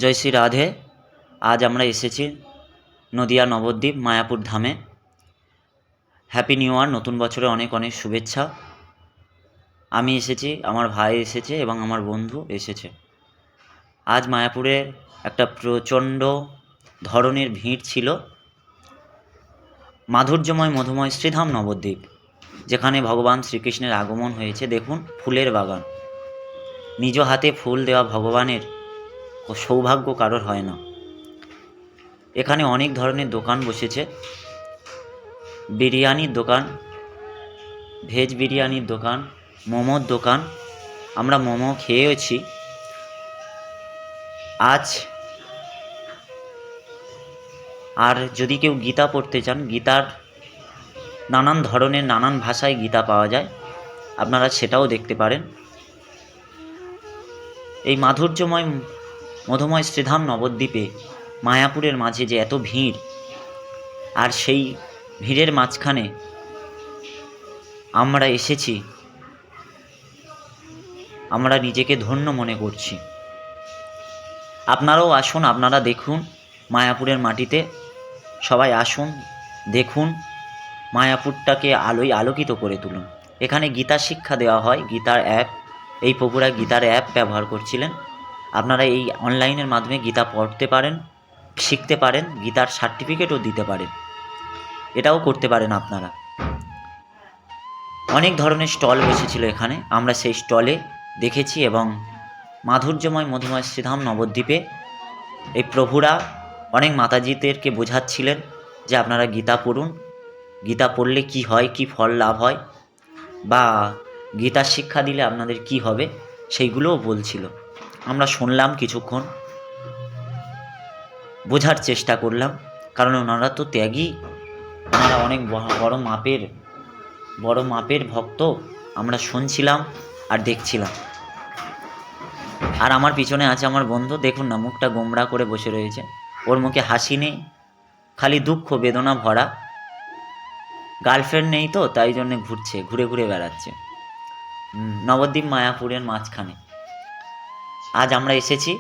জয় শ্রী রাধে। আজ আমরা এসেছি নদিয়া নবদ্বীপ মায়াপুর ধামে। হ্যাপি নিউ ইয়ার, নতুন বছরে অনেক অনেক শুভেচ্ছা। আমি এসেছি, আমার ভাই এসেছে এবং আমার বন্ধু এসেছে। আজ মায়াপুরে একটা প্রচণ্ড ধরনের ভিড় ছিল। মাধুর্যময় মধুময় শ্রীধাম নবদ্বীপ, যেখানে ভগবান শ্রীকৃষ্ণের আগমন হয়েছে। দেখুন, ফুলের বাগান। নিজ হাতে ফুল দেওয়া ভগবানের সৌভাগ্য কারোর হয় না। এখানে অনেক ধরনের দোকান বসেছে। বিরিয়ানির দোকান, ভেজ বিরিয়ানির দোকান, মোমোর দোকান। আমরা মোমো খেয়েওছি। আজ আর যদি কেউ গীতা পড়তে চান, গীতার নানান ধরনের নানান ভাষায় গীতা পাওয়া যায়, আপনারা সেটাও দেখতে পারেন। এই মাধুর্যময় মধুময় শ্রীধাম নবদ্বীপে মায়াপুরের মাঝে যে এত ভিড়, আর সেই ভিড়ের মাঝখানে আমরা এসেছি, আমরা নিজেকে ধন্য মনে করছি। আপনারাও আসুন, আপনারা দেখুন মায়াপুরের মাটিতে। সবাই আসুন, দেখুন, মায়াপুরটাকে আলোয় আলোকিত করে তুলুন। এখানে গীতা শিক্ষা দেওয়া হয়, গীতার অ্যাপ। এই প্রভুরা গীতার অ্যাপ ব্যবহার করছিলেন। আপনারা এই অনলাইনের মাধ্যমে গীতা পড়তে পারেন, শিখতে পারেন, গীতার সার্টিফিকেটও দিতে পারেন। এটাও করতে পারেন আপনারা। অনেক ধরনের স্টল বসেছিল এখানে, আমরা সেই স্টলে দেখেছি। এবং মাধুর্যময় মধুময় শ্রীধাম নবদ্বীপে এই প্রভুরা অনেক মাতাজিদেরকে বোঝাচ্ছিলেন যে আপনারা গীতা পড়ুন, গীতা পড়লে কি হয়, কি ফল লাভ হয়, বা গীতার শিক্ষা দিলে আপনাদের কি হবে, সেইগুলোও বলছিল। আমরা শুনলাম, কিছুক্ষণ বোঝার চেষ্টা করলাম, কারণ ওনারা তো ত্যাগী, ওনারা অনেক বড় মাপের ভক্ত। আমরা শুনছিলাম আর দেখছিলাম। আর আমার পিছনে আছে আমার বন্ধু, দেখুন না, মুখটা গোমড়া করে বসে রয়েছে। ওর মুখে হাসি নেই, খালি দুঃখ বেদনা ভরা। গার্লফ্রেন্ড নেই তো, তাই জন্যে ঘুরে ঘুরে বেড়াচ্ছে নবদ্বীপ মায়াপুরের মাঝখানে। আজ আমরা এসেছি